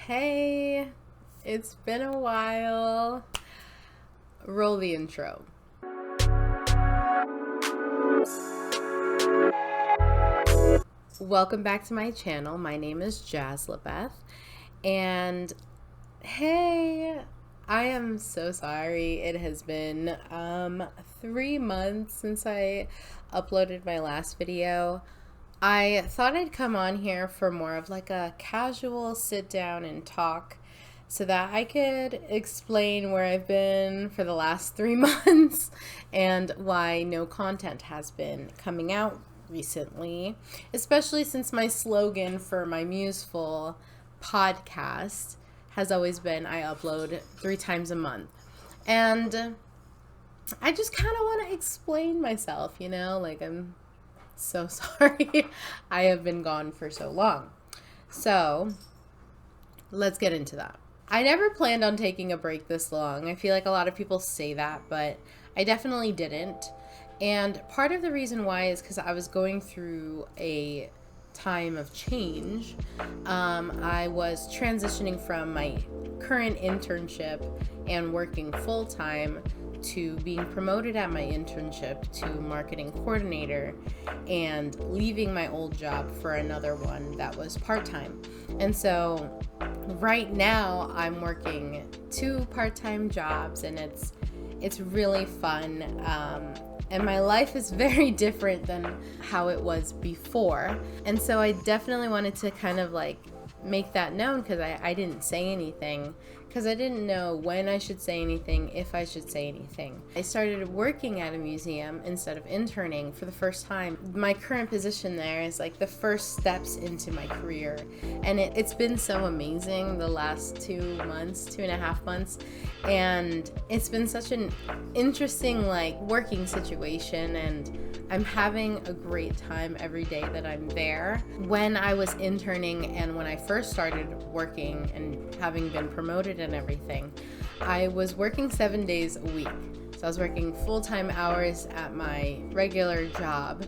Hey, it's been a while. Roll the intro. Welcome back to my channel. My name is Jaslabeth, and hey, I am so sorry. It has been 3 months since I uploaded my last video. I thought I'd come on here for more of like a casual sit down and talk so that I could explain where I've been for the last 3 months and why no content has been coming out recently, especially since my slogan for my Museful podcast has always been I upload 3 times a month. And I just kind of want to explain myself, like I'm so sorry I have been gone for so long. So let's get into that. I never planned on taking a break this long. I feel like a lot of people say that, but I definitely didn't. And part of the reason why is because I was going through a time of change. I was transitioning from my current internship and working full-time to being promoted at my internship to marketing coordinator and leaving my old job for another one that was part-time. And so right now I'm working 2 part-time jobs, and it's really fun. And my life is very different than how it was before. And so I definitely wanted to kind of like make that known, because I didn't say anything, because I didn't know when I should say anything, if I should say anything. I started working at a museum instead of interning for the first time. My current position there is like the first steps into my career, and it's been so amazing the last 2.5 months, and it's been such an interesting like working situation, and I'm having a great time every day that I'm there. When I was interning and when I first started working and having been promoted and everything, I was working 7 days a week. So I was working full-time hours at my regular job,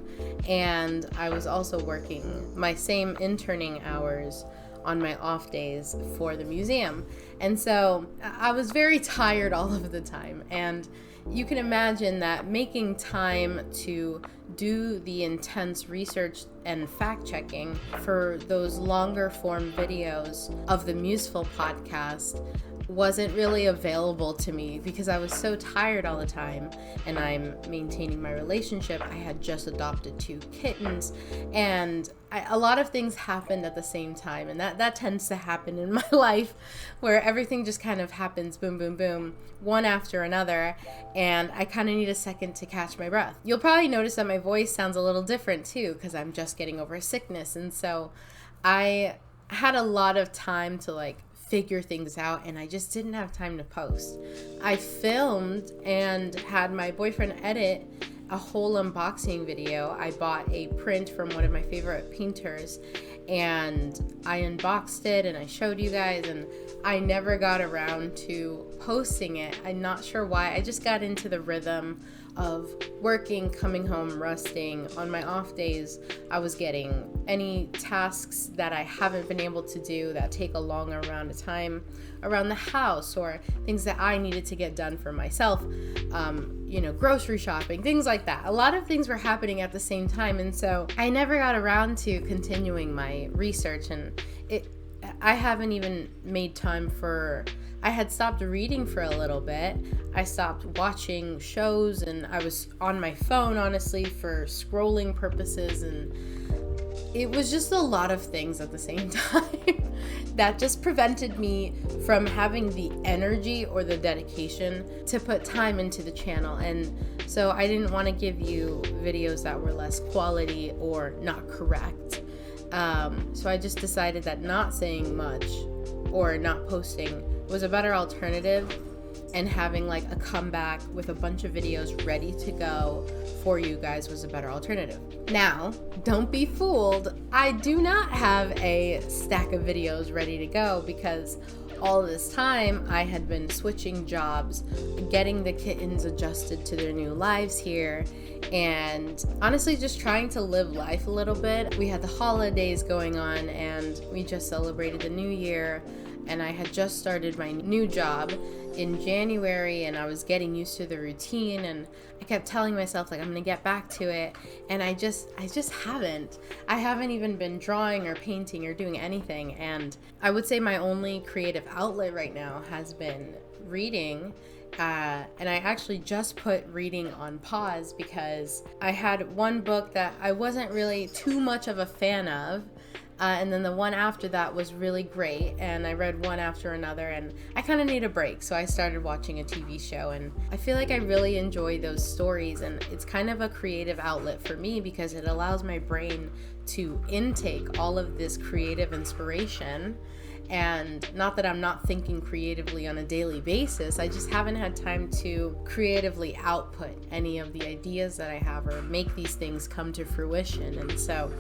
and I was also working my same interning hours on my off days for the museum. And so I was very tired all of the time, and you can imagine that making time to do the intense research and fact-checking for those longer form videos of the Museful podcast wasn't really available to me because I was so tired all the time, and I'm maintaining my relationship. I had just adopted 2 kittens, and a lot of things happened at the same time, and that tends to happen in my life, where everything just kind of happens boom, boom, boom, one after another, and I kind of need a second to catch my breath. You'll probably notice that my voice sounds a little different too, because I'm just getting over a sickness, and so I had a lot of time to like figure things out, and I just didn't have time to post. I filmed and had my boyfriend edit a whole unboxing video. I bought a print from one of my favorite painters, and I unboxed it and I showed you guys, and I never got around to posting it. I'm not sure why. I just got into the rhythm of working, coming home, resting. On my off days, I was getting any tasks that I haven't been able to do that take a longer amount of time around the house, or things that I needed to get done for myself, grocery shopping, things like that. A lot of things were happening at the same time, and so I never got around to continuing my research, and I haven't even made time for... I had stopped reading for a little bit. I stopped watching shows, and I was on my phone, honestly, for scrolling purposes, and it was just a lot of things at the same time that just prevented me from having the energy or the dedication to put time into the channel. And so I didn't want to give you videos that were less quality or not correct. So I just decided that not saying much or not posting was a better alternative, and having like a comeback with a bunch of videos ready to go for you guys was a better alternative. Now, don't be fooled. I do not have a stack of videos ready to go, because all this time I had been switching jobs, getting the kittens adjusted to their new lives here, and honestly just trying to live life a little bit. We had the holidays going on, and we just celebrated the new year, and I had just started my new job in January, and I was getting used to the routine, and I kept telling myself like I'm gonna get back to it, and I just haven't. I haven't even been drawing or painting or doing anything, and I would say my only creative outlet right now has been reading. And I actually just put reading on pause because I had one book that I wasn't really too much of a fan of, and then the one after that was really great, and I read one after another, and I kind of need a break, so I started watching a TV show, and I feel like I really enjoy those stories, and it's kind of a creative outlet for me because it allows my brain to intake all of this creative inspiration. And not that I'm not thinking creatively on a daily basis, I just haven't had time to creatively output any of the ideas that I have or make these things come to fruition. And so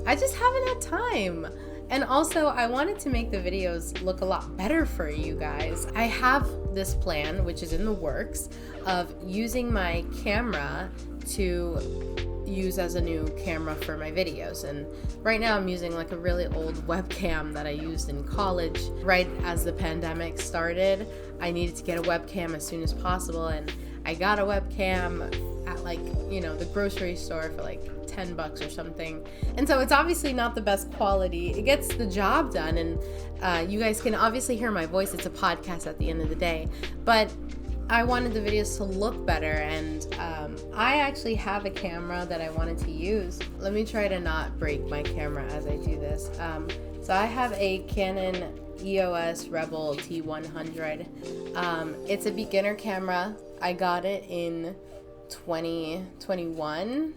I just haven't had time. And also, I wanted to make the videos look a lot better for you guys. I have this plan, which is in the works, of using my camera to use as a new camera for my videos. And right now I'm using like a really old webcam that I used in college. Right as the pandemic started, I needed to get a webcam as soon as possible, and I got a webcam at like, the grocery store for like $10 or something. And so it's obviously not the best quality. It gets the job done, and you guys can obviously hear my voice. It's a podcast at the end of the day, but I wanted the videos to look better, and I actually have a camera that I wanted to use. Let me try to not break my camera as I do this. So I have a Canon EOS Rebel T100. It's a beginner camera. I got it in 2021,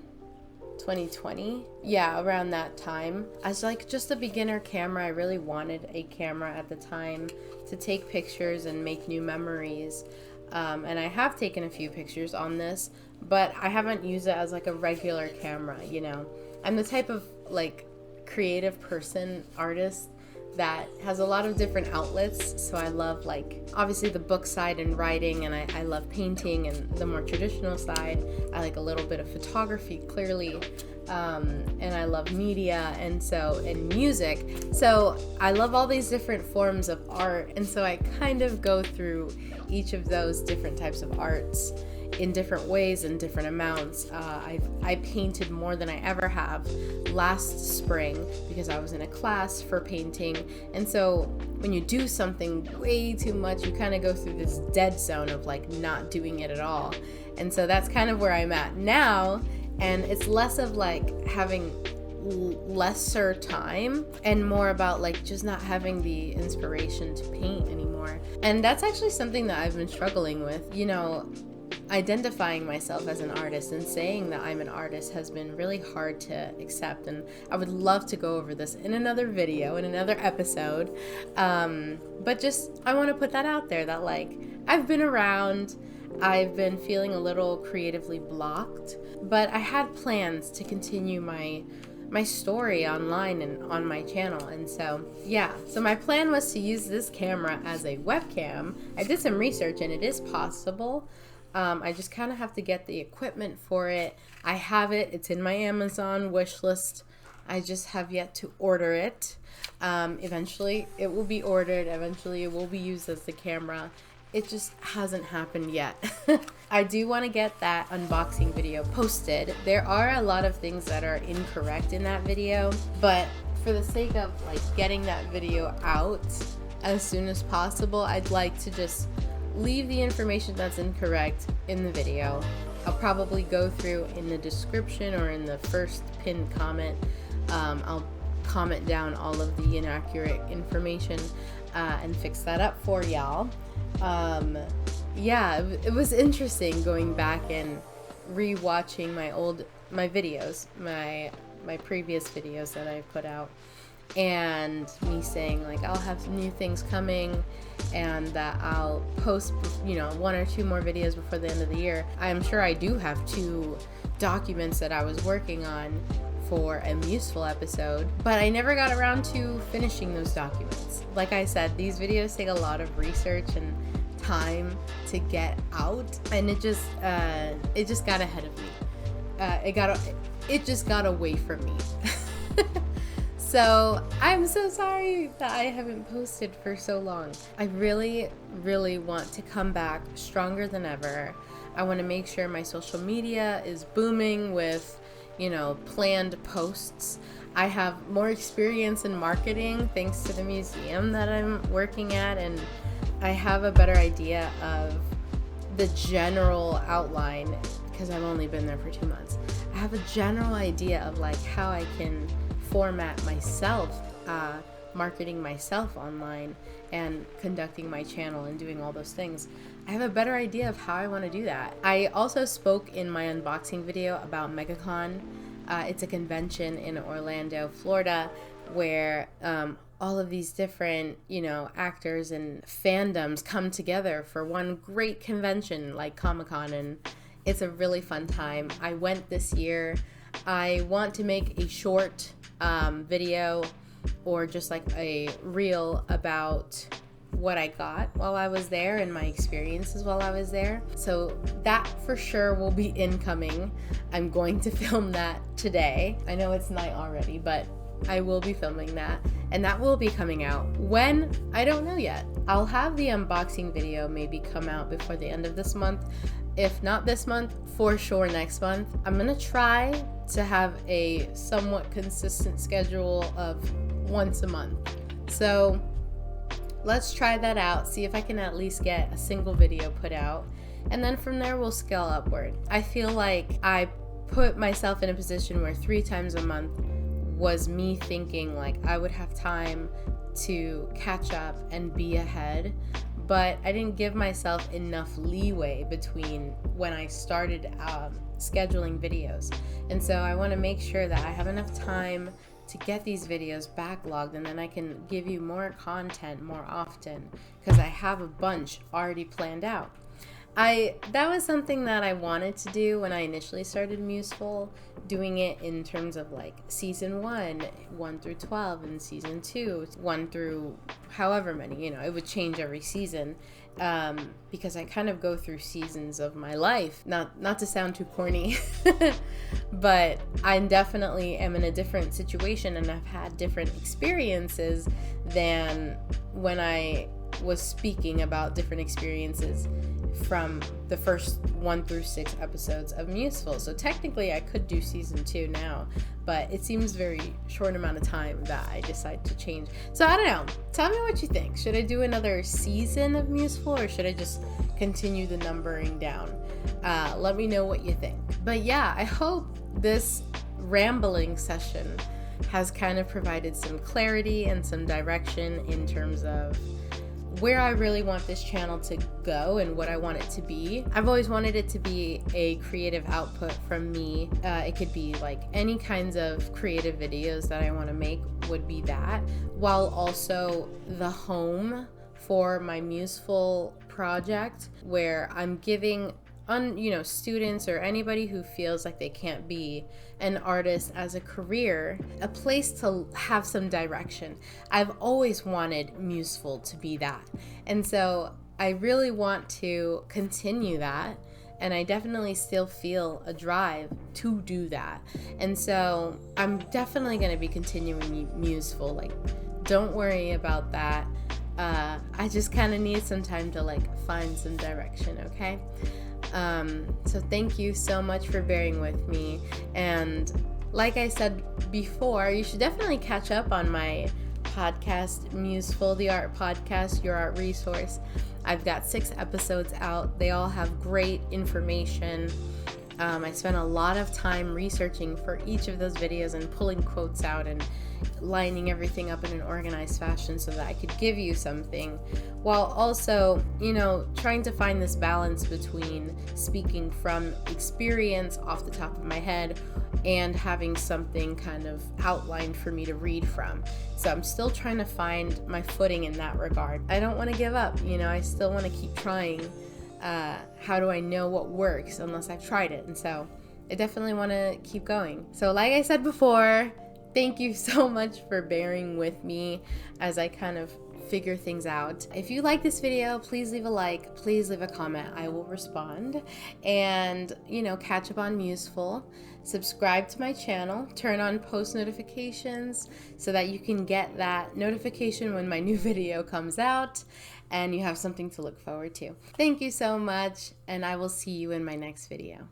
2020. Yeah, around that time. As like just a beginner camera, I really wanted a camera at the time to take pictures and make new memories. And I have taken a few pictures on this, but I haven't used it as like a regular camera, I'm the type of like creative person, artist, that has a lot of different outlets. So I love like obviously the book side and writing, and I love painting, and the more traditional side, I like a little bit of photography, clearly. And I love media and music. So I love all these different forms of art, and so I kind of go through each of those different types of arts in different ways and different amounts. I painted more than I ever have last spring because I was in a class for painting, and so when you do something way too much, you kind of go through this dead zone of like not doing it at all. And so that's kind of where I'm at now. And it's less of like having lesser time and more about like just not having the inspiration to paint anymore. And that's actually something that I've been struggling with. Identifying myself as an artist and saying that I'm an artist has been really hard to accept. And I would love to go over this in another video, in another episode. But just, I want to put that out there that like, I've been around, I've been feeling a little creatively blocked, but I had plans to continue my story online and on my channel. And so my plan was to use this camera as a webcam. I did some research and it is possible. I just kind of have to get the equipment for it. I have it. It's in my Amazon wish list. I just have yet to order it. Eventually it will be ordered. Eventually it will be used as the camera. It just hasn't happened yet. I do want to get that unboxing video posted. There are a lot of things that are incorrect in that video, but for the sake of like getting that video out as soon as possible, I'd like to just leave the information that's incorrect in the video. I'll probably go through in the description or in the first pinned comment. I'll comment down all of the inaccurate information and fix that up for y'all. It was interesting going back and re-watching my videos, my previous videos that I put out, and me saying like I'll have new things coming and that I'll post 1 or 2 more videos before the end of the year. I'm sure I do have 2 documents that I was working on for a Museful episode, but I never got around to finishing those documents. Like I said, these videos take a lot of research and time to get out, and it just got ahead of me. It just got away from me. So I'm so sorry that I haven't posted for so long. I really, really want to come back stronger than ever. I want to make sure my social media is booming with, planned posts. I have more experience in marketing thanks to the museum that I'm working at, and I have a better idea of the general outline because I've only been there for 2 months. I have a general idea of like how I can format myself, marketing myself online and conducting my channel and doing all those things. I have a better idea of how I want to do that. I also spoke in my unboxing video about MegaCon. It's a convention in Orlando, Florida, where all of these different, actors and fandoms come together for one great convention like Comic-Con, and it's a really fun time. I went this year. I want to make a short video or just like a reel about what I got while I was there and my experiences while I was there. So that for sure will be incoming. I'm going to film that today. I know it's night already, but I will be filming that, and that will be coming out when, I don't know yet. I'll have the unboxing video maybe come out before the end of this month. If not this month, for sure next month. I'm gonna try to have a somewhat consistent schedule of once a month. So let's try that out, see if I can at least get a single video put out, and then from there we'll scale upward. I feel like I put myself in a position where 3 times a month was me thinking like I would have time to catch up and be ahead, but I didn't give myself enough leeway between when I started scheduling videos. And so I want to make sure that I have enough time to get these videos backlogged, and then I can give you more content more often because I have a bunch already planned out. That was something that I wanted to do when I initially started Museful, doing it in terms of like season 1 through 12, and season 2, 1 through however many, it would change every season, because I kind of go through seasons of my life. Not to sound too corny, but I definitely am in a different situation and I've had different experiences than when I was speaking about different experiences from the first 1 through 6 episodes of Museful. So technically I could do season 2 now, but it seems very short amount of time that I decide to change. So I don't know. Tell me what you think. Should I do another season of Museful, or should I just continue the numbering down? Let me know what you think. But yeah, I hope this rambling session has kind of provided some clarity and some direction in terms of where I really want this channel to go and what I want it to be. I've always wanted it to be a creative output from me. It could be like any kinds of creative videos that I want to make would be that, while also the home for my Museful project, where I'm giving students or anybody who feels like they can't be an artist as a career, a place to have some direction. I've always wanted Museful to be that. And so I really want to continue that. And I definitely still feel a drive to do that. And so I'm definitely going to be continuing Museful. Like, don't worry about that. I just kind of need some time to find some direction, okay? So thank you so much for bearing with me. And like I said before, you should definitely catch up on my podcast, Museful, the art podcast, your art resource. I've got 6 episodes out. They all have great information. I spent a lot of time researching for each of those videos and pulling quotes out and lining everything up in an organized fashion so that I could give you something, while also, trying to find this balance between speaking from experience off the top of my head and having something kind of outlined for me to read from. So I'm still trying to find my footing in that regard. I don't want to give up, I still want to keep trying. How do I know what works unless I've tried it? And so I definitely want to keep going. So like I said before, thank you so much for bearing with me as I kind of figure things out. If you like this video, please leave a like, please leave a comment. I will respond. And, catch up on Museful. Subscribe to my channel, turn on post notifications so that you can get that notification when my new video comes out and you have something to look forward to. Thank you so much, and I will see you in my next video.